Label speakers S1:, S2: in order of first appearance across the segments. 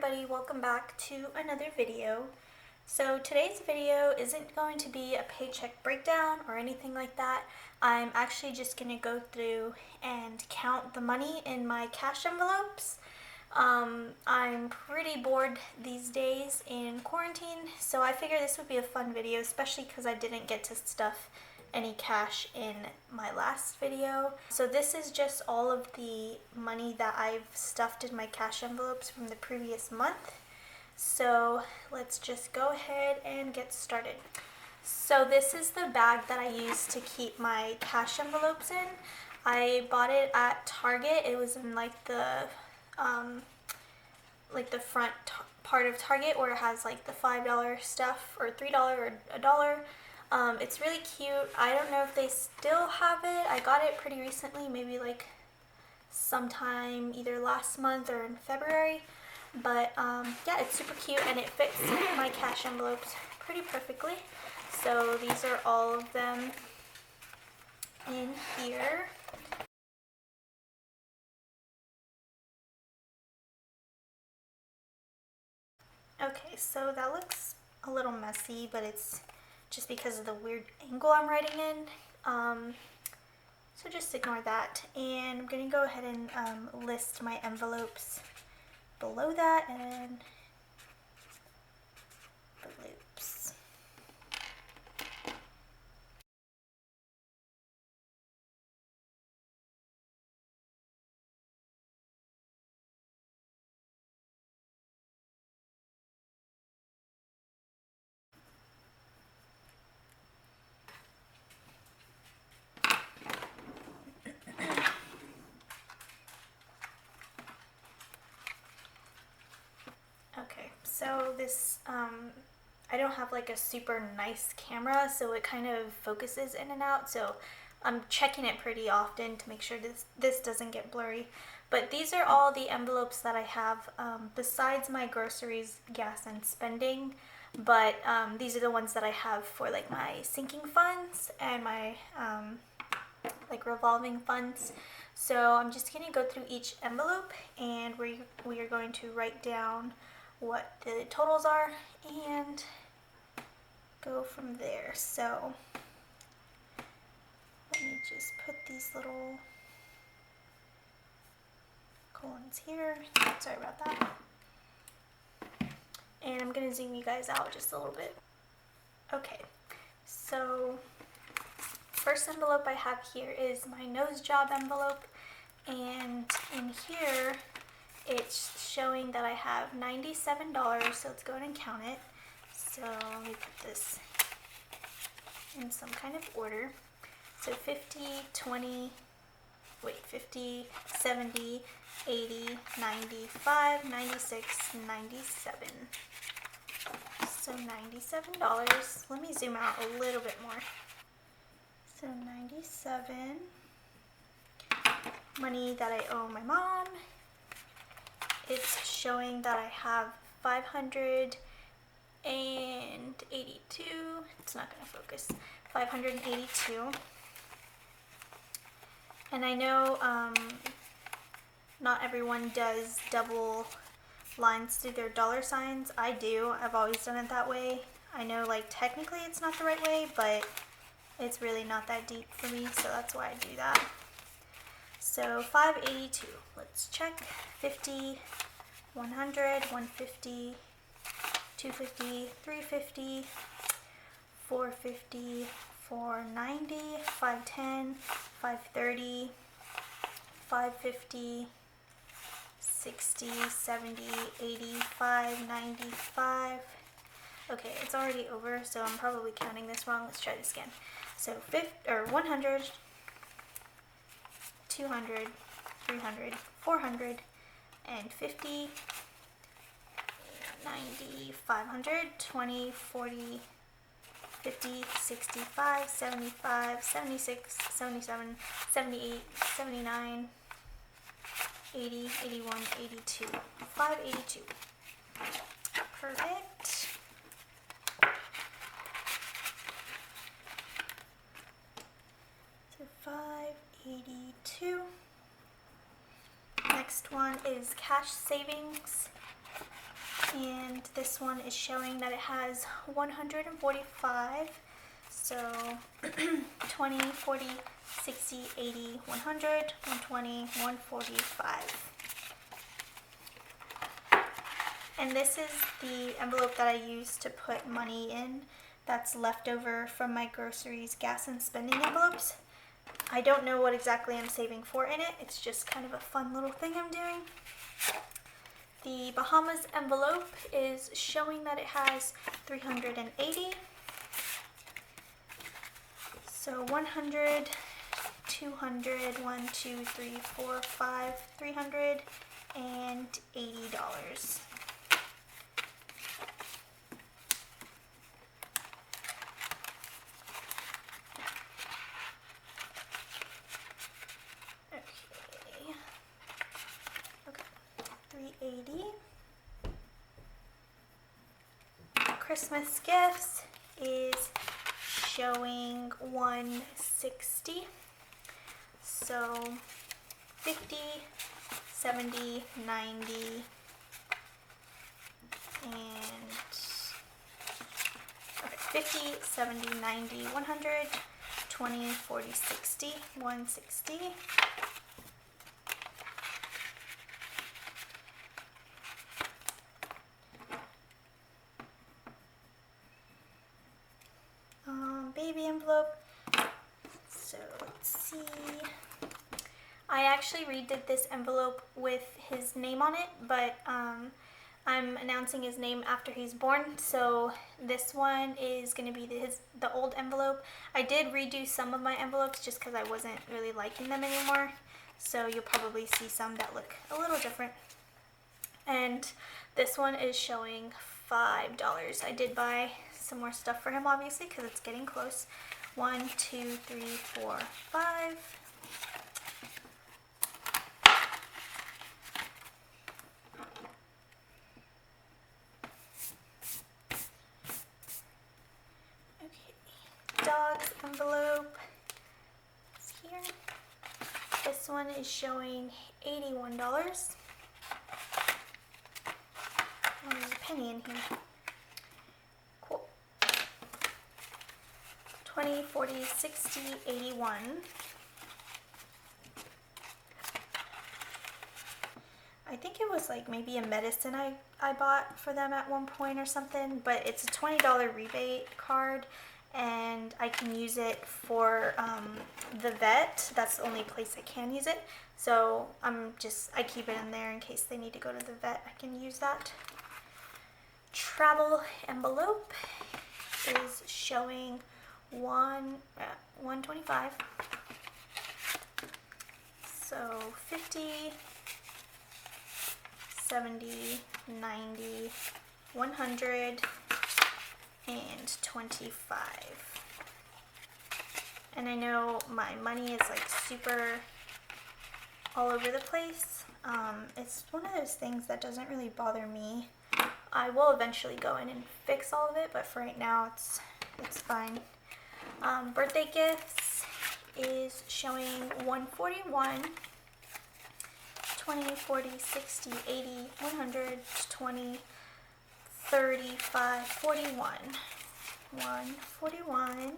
S1: everybody, welcome back to another video. So today's video isn't going to be a paycheck breakdown or anything like that. I'm actually just going to go through and count the money in my cash envelopes. I'm pretty bored these days in quarantine, so I figured this would be a fun video, especially because I didn't get to stuff any cash in my last video. So this is just all of the money that I've stuffed in my cash envelopes from the previous month. So let's just go ahead and get started. So this is the bag that I use to keep my cash envelopes in. I bought it at Target. It was in like the front part of Target where it has like the $5 stuff or $3 or $1. It's really cute. I don't know if they still have it. I got it pretty recently, maybe like sometime either last month or in February. But yeah, it's super cute and it fits my cash envelopes pretty perfectly. So these are all of them in here. Okay, so that looks a little messy, but it's just because of the weird angle I'm writing in. So just ignore that. And I'm gonna go ahead and list my envelopes below that and envelopes. Okay, so this, I don't have like a super nice camera, so it kind of focuses in and out, so I'm checking it pretty often to make sure this doesn't get blurry. But these are all the envelopes that I have besides my groceries, gas, and spending. But these are the ones that I have for like my sinking funds and my like revolving funds. So I'm just going to go through each envelope and we are going to write down what the totals are and go from there. So let me just put these little colons here. Sorry about that. And I'm going to zoom you guys out just a little bit. Okay, so first envelope I have here is my nose job envelope, and in here it's showing that I have $97, so let's go ahead and count it. So let me put this in some kind of order. So 50, 20, 50, 70, 80, 95, 96, 97. So $97. Let me zoom out a little bit more. So 97. Money that I owe my mom. It's showing that I have 582. It's not going to focus. 582. And I know not everyone does double lines through their dollar signs. I do. I've always done it that way. I know like technically it's not the right way, but it's really not that deep for me, so that's why I do that. So 582. Let's check. 50, 100, 150, 250, 350, 450, 490, 510, 530, 550, 60, 70, 85, 95. Okay, it's already over, so I'm probably counting this wrong. Let's try this again. So 100, 200, 300, 400, and 50, 90, 500, 20, 40, 50, 65, 75, 76, 77, 78, 79, 80, 81, 82. 582. Perfect. So 582. next one is cash savings, and this one is showing that it has 145. So 20, 40, 60, 80, 100, 120, 145. And this is the envelope that I use to put money in that's left over from my groceries, gas, and spending envelopes. I don't know what exactly I'm saving for in it. It's just kind of a fun little thing I'm doing. The Bahamas envelope is showing that it has 380. So 100, 200, 1, 2, 3, 4, 5, $380. Okay, 380. Christmas gifts is showing 160. So 50, 70, 90, and okay, 50, 70, 90, 100, 20, 40, 60, 160. Baby envelope. So let's see. I actually redid this envelope with his name on it, but I'm announcing his name after he's born. So this one is going to be the old envelope. I did redo some of my envelopes just because I wasn't really liking them anymore. So you'll probably see some that look a little different. And this one is showing $5. I did buy some more stuff for him, obviously, because it's getting close. 1, 2, 3, 4, 5. Okay, dog's envelope is here. This one is showing $81. Oh, there's a penny in here. Cool. 20, 40, 60, 81. I think it was like maybe a medicine I bought for them at one point or something, but it's a $20 rebate card, and I can use it for the vet. That's the only place I can use it. So I keep it in there in case they need to go to the vet. I can use that. Travel envelope is showing 125. So 50, 70, 90, 100, and 25. And I know my money is like super all over the place. It's one of those things that doesn't really bother me. I will eventually go in and fix all of it, but for right now it's fine. Birthday gifts is showing 141, 20, 40, 60, 80, 100, 20, 35, 41. 141.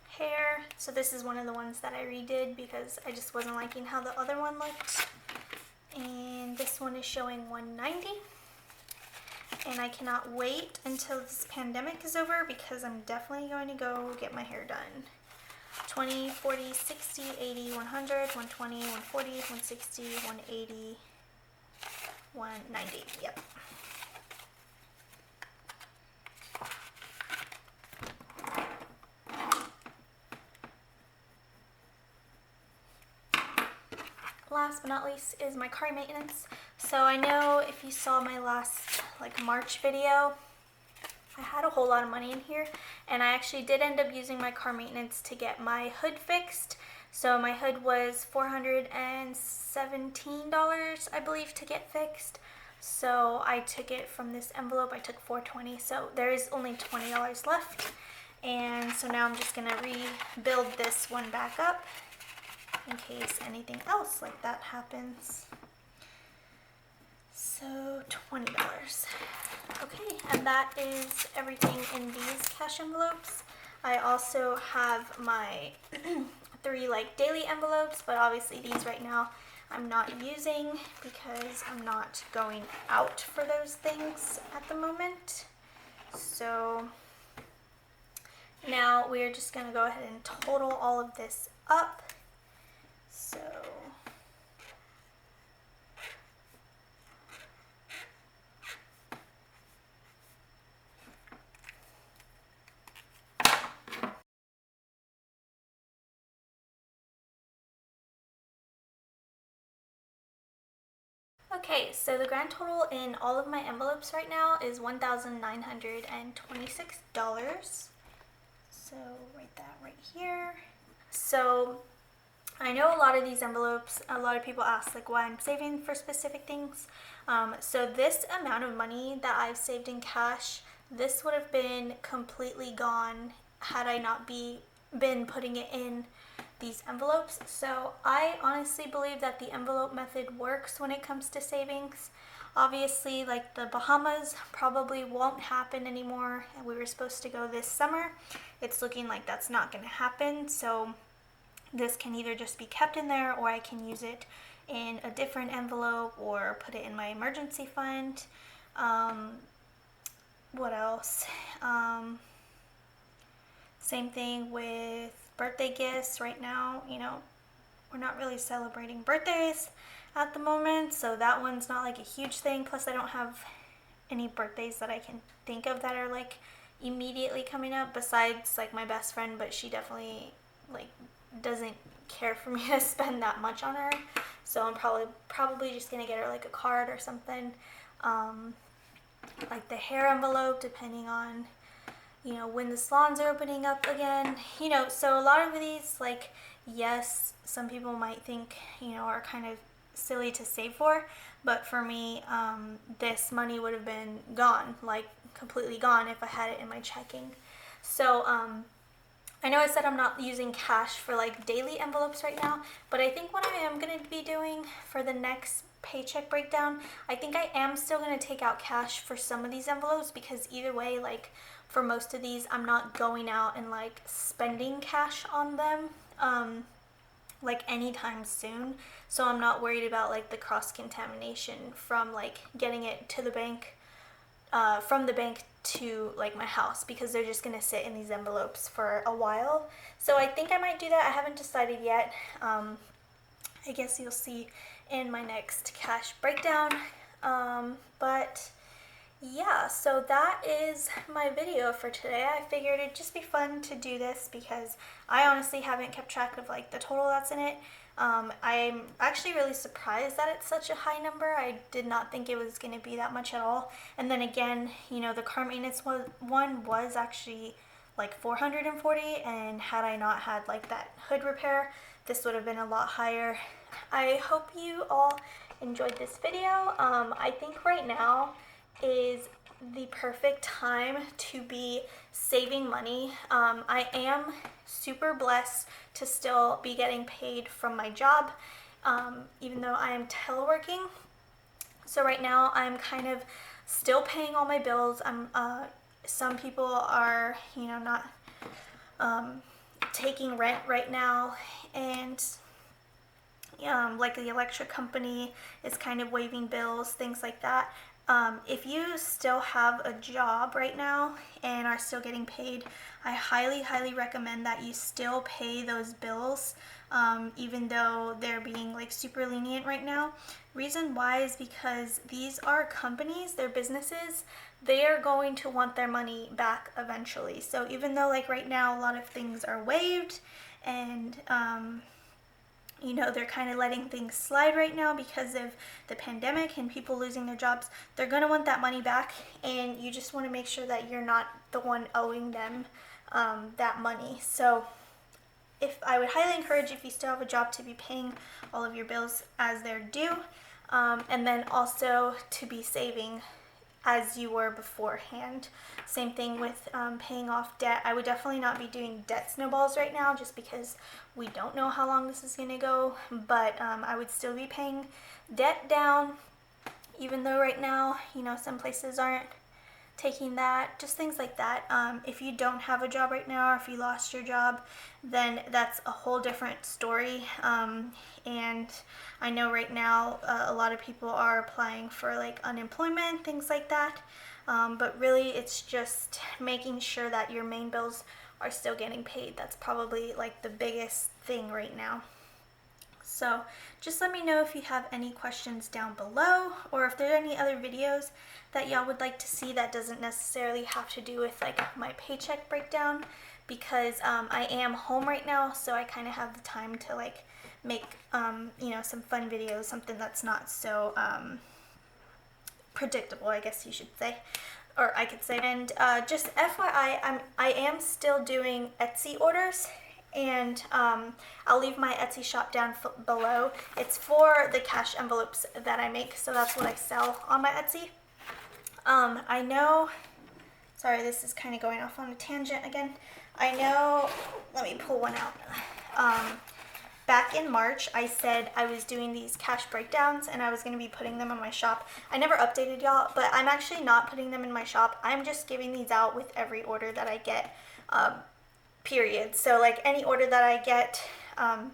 S1: Hair. So this is one of the ones that I redid because I just wasn't liking how the other one looked. And this one is showing 190. And I cannot wait until this pandemic is over because I'm definitely going to go get my hair done. 20, 40, 60, 80, 100, 120, 140, 160, 180, 190. Yep. Last but not least is my car maintenance. So I know if you saw my last March video, I had a whole lot of money in here, and I actually did end up using my car maintenance to get my hood fixed. So my hood was $417, I believe, to get fixed. So I took it from this envelope. I took $4.20, so there is only $20 left. And so now I'm just gonna rebuild this one back up in case anything else like that happens. So $20. Okay, and that is everything in these cash envelopes. I also have my 3 like daily envelopes, but obviously these right now I'm not using because I'm not going out for those things at the moment. So now we're just gonna go ahead and total all of this up. So okay, so the grand total in all of my envelopes right now is $1,926. So write that right here. So I know a lot of these envelopes, a lot of people ask like why I'm saving for specific things. So this amount of money that I've saved in cash, this would have been completely gone had I not been putting it in these envelopes. So I honestly believe that the envelope method works when it comes to savings. Obviously, like the Bahamas probably won't happen anymore. We were supposed to go this summer. It's looking like that's not going to happen. So this can either just be kept in there, or I can use it in a different envelope or put it in my emergency fund. What else? Same thing with birthday gifts. Right now, you know, we're not really celebrating birthdays at the moment, so that one's not like a huge thing. Plus I don't have any birthdays that I can think of that are like immediately coming up, besides like my best friend, but she definitely like doesn't care for me to spend that much on her, so I'm probably just gonna get her like a card or something, like the hair envelope, depending on, you know, when the salons are opening up again, you know. So a lot of these, like, yes, some people might think, you know, are kind of silly to save for, but for me, this money would have been gone, like completely gone, if I had it in my checking. So I know I said I'm not using cash for like daily envelopes right now, but I think what I am going to be doing for the next paycheck breakdown, I think I am still going to take out cash for some of these envelopes, because either way, like for most of these, I'm not going out and like spending cash on them like anytime soon. So I'm not worried about like the cross contamination from like getting it to the bank, from the bank to like my house, because they're just gonna sit in these envelopes for a while. So I think I might do that. I haven't decided yet. I guess you'll see in my next cash breakdown. But yeah, so that is my video for today. I figured it'd just be fun to do this because I honestly haven't kept track of like the total that's in it. I'm actually really surprised that it's such a high number. I did not think it was going to be that much at all. And then again, you know, the car maintenance one was actually like $440, and had I not had like that hood repair, this would have been a lot higher. I hope you all enjoyed this video. I think right now is the perfect time to be saving money. I am super blessed to still be getting paid from my job, even though I am teleworking. So right now I'm kind of still paying all my bills. Some people are, you know, not taking rent right now, and like the electric company is kind of waiving bills, things like that. If you still have a job right now and are still getting paid, I highly recommend that you still pay those bills, even though they're being like super lenient right now. Reason why is because these are companies, they're businesses, they are going to want their money back eventually. So even though like right now a lot of things are waived, and you know, they're kind of letting things slide right now because of the pandemic and people losing their jobs, they're going to want that money back, and you just want to make sure that you're not the one owing them that money. So I would highly encourage, if you still have a job, to be paying all of your bills as they're due. and then also to be saving as you were beforehand. Same thing with paying off debt. I would definitely not be doing debt snowballs right now just because we don't know how long this is going to go, but I would still be paying debt down, even though right now, you know, some places aren't taking that, just things like that. If you don't have a job right now, or if you lost your job, then that's a whole different story. And I know right now a lot of people are applying for like unemployment, things like that. But really it's just making sure that your main bills are still getting paid. That's probably like the biggest thing right now. So just let me know if you have any questions down below, or if there are any other videos that y'all would like to see that doesn't necessarily have to do with like my paycheck breakdown, because I am home right now, so I kind of have the time to like make you know, some fun videos, something that's not so predictable, I guess you should say, or I could say. And just FYI, I am still doing Etsy orders, and I'll leave my Etsy shop down below. It's for the cash envelopes that I make, so that's what I sell on my Etsy. I know, sorry, this is kind of going off on a tangent again. I know, let me pull one out. Back in March, I said I was doing these cash breakdowns and I was going to be putting them in my shop. I never updated y'all, but I'm actually not putting them in my shop. I'm just giving these out with every order that I get, period. So like any order that I get, I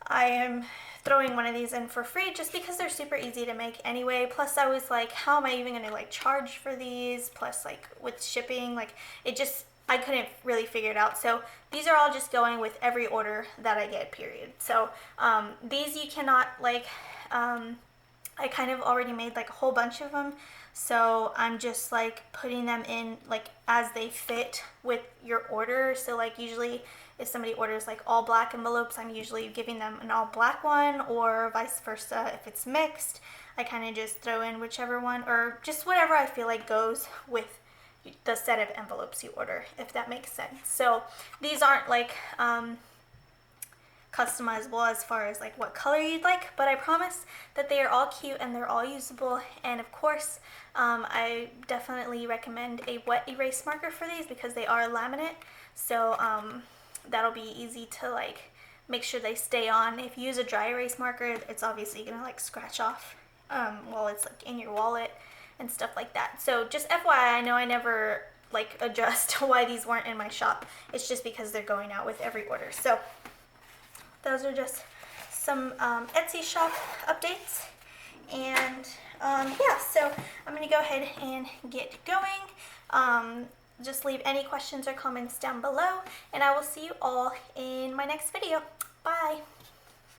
S1: am throwing one of these in for free just because they're super easy to make anyway. Plus I was like, how am I even going to like charge for these? Plus like with shipping, like it just, I couldn't really figure it out. So these are all just going with every order that I get, period. So these you cannot like, I kind of already made like a whole bunch of them. So I'm just like putting them in like as they fit with your order. So like usually if somebody orders like all black envelopes, I'm usually giving them an all black one, or vice versa. If it's mixed, I kind of just throw in whichever one, or just whatever I feel like goes with the set of envelopes you order, if that makes sense. So these aren't like customizable as far as like what color you'd like, but I promise that they are all cute and they're all usable. And of course I definitely recommend a wet erase marker for these because they are laminate, so that'll be easy to like make sure they stay on. If you use a dry erase marker, it's obviously gonna like scratch off while it's like in your wallet and stuff like that. So just FYI, I know I never like addressed why these weren't in my shop. It's just because they're going out with every order. So those are just some Etsy shop updates. And yeah, so I'm gonna go ahead and get going. Just leave any questions or comments down below, and I will see you all in my next video. Bye!